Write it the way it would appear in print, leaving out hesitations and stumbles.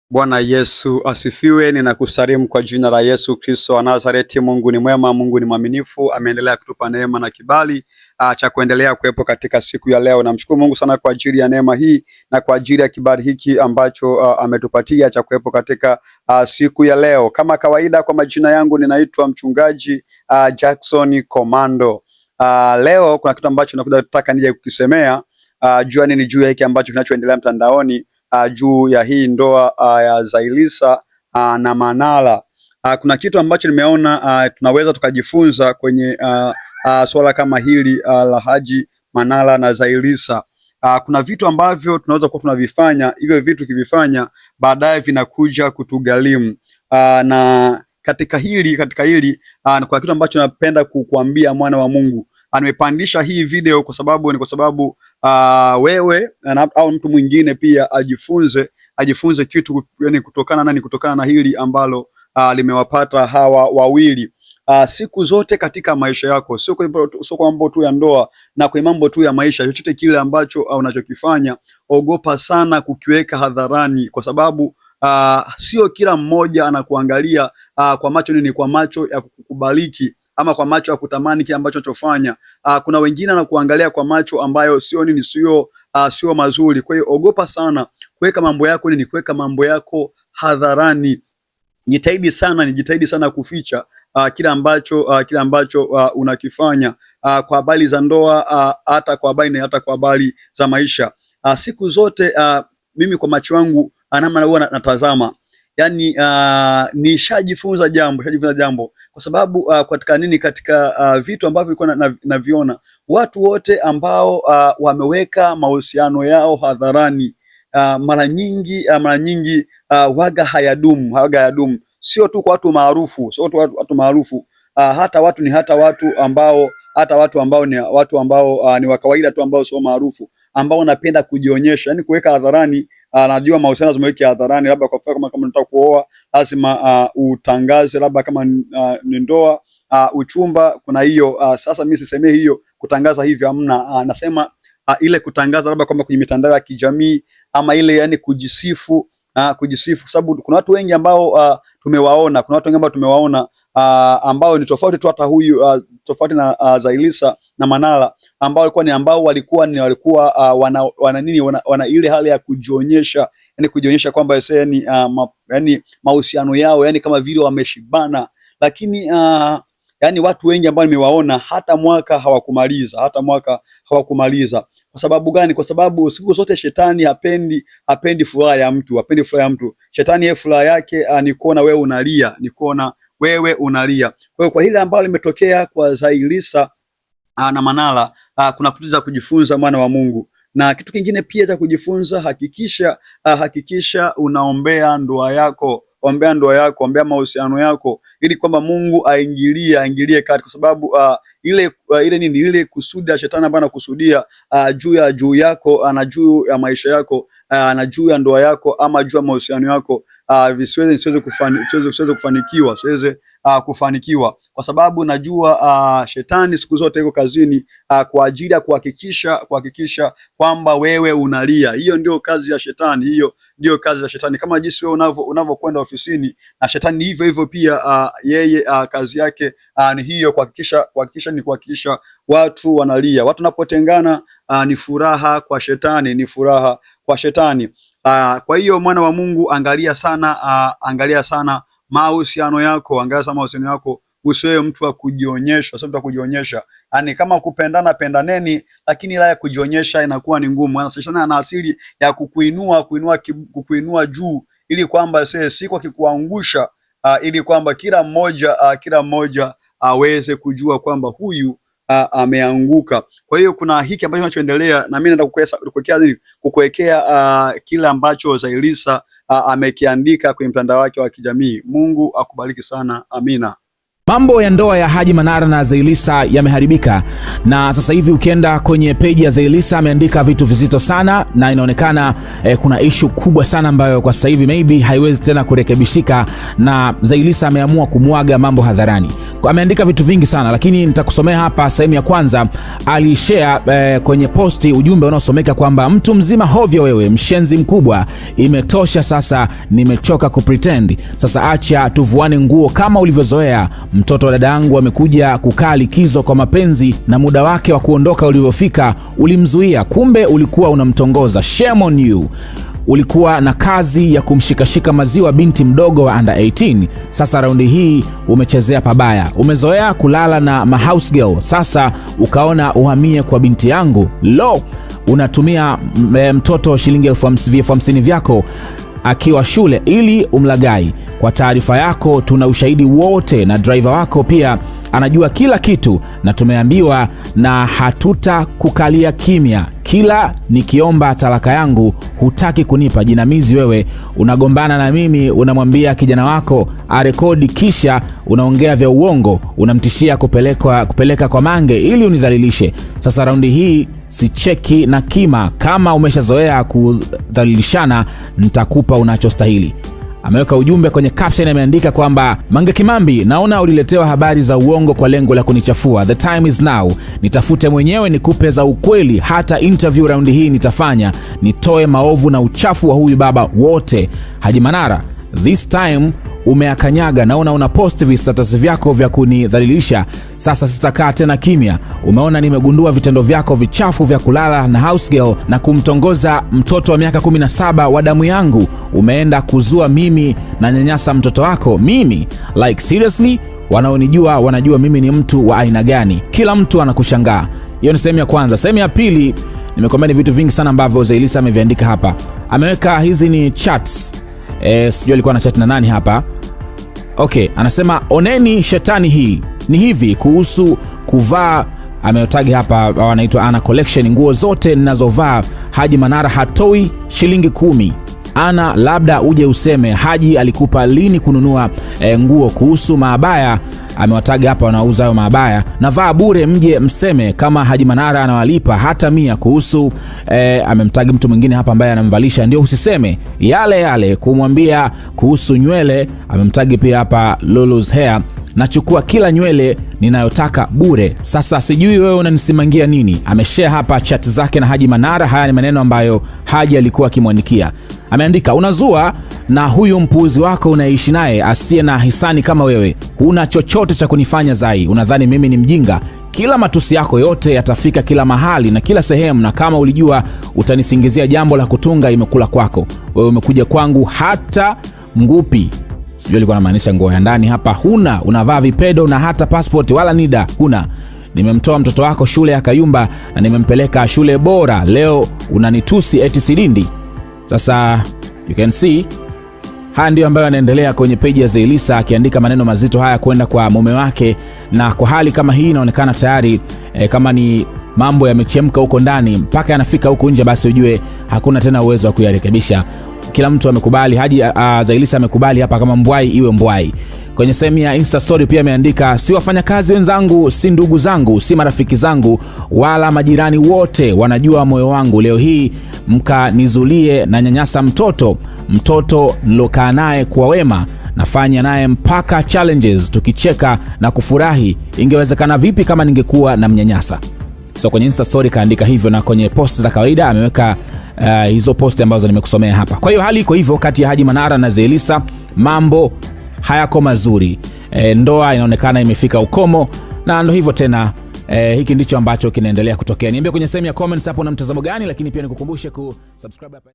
Bwana Yesu asifiwe. Ninakusalimu kwa jina la Yesu Kristo wa Nazareti. Mungu ni mwema, Mungu ni mwaminifu, ameendelea kutupa neema na kibali cha kuendelea kuwepo katika siku ya leo. Namshukuru Mungu sana kwa ajili ya neema hii na kwa ajili ya kibali hiki ambacho ametupatia cha kuwepo katika siku ya leo. Kama kawaida, kwa majina yangu ninaitwa mchungaji Jackson Komando. Leo kuna kitu ambacho nataka nije kukisemea jua nini, juu ya hiki ambacho kinachoendelea mtandaoni juu ya hii ndoa ya Zailisa na Manara. Kuna kitu ambacho nimeona tunaweza tukajifunza kwenye swala kama hili la Haji Manara na Zailisa. Kuna vitu ambavyo tunaweza kuwa tunavifanya, hivyo vitu kivifanya baadaye vinakuja kutugharimu. Na katika hili kuna kitu ambacho napenda kukuambia mwana wa Mungu. Nimepandisha hii video kwa sababu wewe au mtu mwingine pia ajifunze kitu yani kutokana na hili ambalo limewapata hawa wawili. Siku zote katika maisha yako, sio kwa mambo tu ya ndoa na kwa mambo tu ya maisha, chochote kile ambacho unachokifanya, ogopa sana kukiweka hadharani, kwa sababu sio kila mmoja anakuangalia kwa macho ya kukubaliki ama kwa macho ya kutamani kile ambacho unachofanya. Kuna wengine anakuangalia kwa macho ambayo sio mazuri. Kwa hiyo ogopa sana kuweka mambo yako hadharani. Jitahidi sana kuficha kile ambacho unakifanya kwa habari za ndoa, hata kwa habari za maisha. Siku zote mimi kwa macho yangu namna huwa natazama, yani nishajifunza jambo kwa sababu katika vitu ambavyo nilikuwa naviona, watu wote ambao wameweka mahusiano yao hadharani mara nyingi waga hayadumu. Sio tu kwa watu maarufu, hata watu ambao ni wa kawaida tu, ambao sio maarufu, ambao wanapenda kujionyesha, yani kuweka hadharani. Najua mahusiano zimeweka hadharani, labda kama unataka kuoa lazima utangaze, labda kama ni ndoa, uchumba, kuna hiyo. Sasa mimi sisemee hiyo kutangaza hivi, hamna. Nasema ile kutangaza labda kwamba kwenye mitandao ya kijamii, ama ile yani kujisifu, sababu kuna watu wengi ambao tumewaona ambao ni tofauti tu, hata huyu tofauti na Zailisa na Manara, ambao walikuwa wana ile hali ya kujionyesha kwamba yani mahusiano yao yani kama vile wameshibana, lakini yani watu wengi ambao nimewaona hata mwaka hawakumaliza. Kwa sababu gani? Kwa sababu siku zote shetani hapendi furaha ya mtu, Shetani yeye furaha yake ni kuona wewe unalia, Kwa hiyo kwa hili ambalo limetokea kwa Zailisa na Manara, kuna kitu cha kujifunza, mwana wa Mungu. Na kitu kingine pia cha kujifunza, hakikisha unaombea ndoa yako, ombea mahusiano yako, ili kwamba Mungu aingilie kati, kwa sababu ile kusudi ya shetani ambayo anakusudia juu yako na juu ya maisha yako na juu ya ndoa yako ama juu ya mahusiano yako visiweze kufanikiwa, kwa sababu najua shetani siku zote iko kazini kwa ajili ya kuhakikisha kwamba wewe unalia. Hiyo ndio kazi ya shetani, kama jinsi wewe unavyokwenda ofisini, na shetani hivyo pia yeye kazi yake ni hiyo, kuhakikisha watu wanalia. Watu wanapotengana ni furaha kwa shetani, Kwa hiyo mwana wa Mungu, angalia sana mahusiano yako, usiwe mtu wa kujionyesha, yani kama kupendana pendaneni, lakini la ya kujionyesha inakuwa ni ngumu. Shetani ana asili ya kukuinua juu, ili kwamba siku akikuangusha, ili kwamba kila mmoja aweze kujua kwamba huyu ameanguka. Kwa hiyo kuna hiki ambacho kinachoendelea, na mimi nataka kukuwekea kile ambacho Zailisa amekiandika kwenye mtandao wake wa kijamii. Mungu akubariki sana. Amina. Mambo ya ndoa ya Haji Manara na Zailisa yameharibika, na sasa hivi ukienda kwenye peji ya Zailisa ameandika vitu vizito sana, na inaonekana kuna issue kubwa sana ambayo kwa sasa hivi maybe haiwezi tena kurekebishika, na Zailisa ameamua kumwaga mambo hadharani. ameandika vitu vingi sana, lakini nitakusomea hapa sehemu ya kwanza. Alishare kwenye posti ujumbe unaosomeka kwamba mtu mzima hovyo wewe, mshenzi mkubwa, imetosha sasa, nimechoka kupretend. Sasa acha tuvuane nguo kama ulivyozoea. Mtoto wa dada yangu amekuja kukaa likizo kwa mapenzi, na muda wake wa kuondoka ulivyofika ulimzuia, kumbe ulikuwa unamtongoza. Shame on you. Ulikuwa na kazi ya kumshikashika maziwa binti mdogo wa under 18. Sasa raundi hii umechezea pabaya. Umezoea kulala na mahouse girl, sasa ukaona uhamie kwa binti yangu. Lo, unatumia mtoto shilingi 50,000 vyako akiwa shule ili umlagai. Kwa taarifa yako, tuna ushahidi wote na driver wako pia anajua kila kitu, na tumeambiwa na hatutakukalia kimya. Kila nikiomba talaka yangu hutaki kunipa. Jinamizi wewe, unagombana na mimi, unamwambia kijana wako arekodi, kisha unaongea vya uongo, unamtishia kupeleka kwa mange ili unidhalilishe. Sasa raundi hii si cheki na kima. Kama umeshazoea kudhalilishana, nitakupa unachostahili. Ameweka ujumbe kwenye caption, ameandika kwamba Mange Kimambi, naona uliletewa habari za uongo kwa lengo la kunichafua. The time is now. Nitafute mwenyewe nikupe za ukweli. Hata interview round hii nitafanya, nitoe maovu na uchafu wa huyu baba wote. Haji Manara, this time umeakanyaga. Naona una post status vyako vya kunidhalilisha. Sasa sitakaa tena kimya. Umeona nimegundua vitendo vyako vichafu vya kulala na house girl na kumtongoza mtoto wa miaka 17 wa damu yangu. Umeenda kuzua mimi na nyanyasa mtoto wako. Mimi, like seriously? Wanaonijua wanajua mimi ni mtu wa aina gani. Kila mtu anakushangaa. Hiyo ni sehemu ya kwanza. Sehemu ya pili, nimekomeni vitu vingi sana ambavyo Zailisa ameviandika hapa. Ameweka hizi ni chats. Sijui alikuwa na chat na nani hapa. Okay, anasema oneni shetani hii. Ni hivi kuhusu kuvaa, ameotagi hapa wanaitwa Ana Collection, nguo zote ninazovaa Haji Manara hatoi shilingi 10. Ana, labda uje useme Haji alikupa lini kununua nguo. Kuhusu maabaya, amewataga hapa wanauza hayo maabaya, navaa bure, mje mseme kama Haji Manara anawalipa hata 100. Kuhusu amemtagi mtu mwingine hapa ambaye anamvalisha, ndio usiseme yale. Kumwambia kuhusu nywele, amemtagi pia hapa Lulu's Hair, nachukua kila nywele ninayotaka bure. Sasa sijui wewe unanisimangia nini. Ameshare hapa chat zake na Haji Manara. Haya ni maneno ambayo Haji alikuwa akimwandikia. Ameandika, unazua na huyu mpuuzi wako unaishi naye asiye na hisani kama wewe. Huna chochote cha kunifanya Zai. Unadhani mimi ni mjinga? Kila matusi yako yote yatafika kila mahali na kila sehemu, na kama ulijua utanisingizia jambo la kutunga, imekula kwako. Wewe umekuja kwangu hata ngupi. Sijui alikuwa anamaanisha nguo ya ndani hapa. Huna, unavaa vipedo na hata passport wala NIDA huna. Nimemtoa mtoto wako shule ya Kayumba na nimempeleka shule bora. Leo unanitusi eti Sidindi. Sasa you can see haya ndio ambayo yanaendelea kwenye page ya Zailisa, akiandika maneno mazito haya kwenda kwa mume wake. Na kwa hali kama hii inaonekana tayari kama ni mambo yamechemka huko ndani mpaka yanafika huko nje, basi ujue hakuna tena uwezo wa kuyarekebisha. Kila mtu amekubali. Haji Zailisa amekubali hapa kama mbwai iwe mbwai. Kwenye sehemu ya Insta story pia ameandika, si wafanyakazi wenzangu, si ndugu zangu, si marafiki zangu, wala majirani, wote wanajua moyo wangu. Leo hii mkanizulie na nyanyasa mtoto nilokaa naye kwa wema, nafanya naye mpaka challenges, tukicheka na kufurahi. Ingewezekana vipi kama ningekuwa na mnyanyasa? So kwenye Insta story kaandika hivyo, na kwenye post za kawaida ameweka hizo post ambazo nimekusomea hapa. Kwa hiyo hali iko hivyo kati ya Haji Manara na Zailisa, mambo hayako mazuri. Ndoa inaonekana imefika ukomo, na ndio hivyo tena. Hiki ndicho ambacho kinaendelea kutokea. Niambie kwenye sehemu ya comments hapo na mtazamo gani, lakini pia nikukumbushe kusubscribe hapa.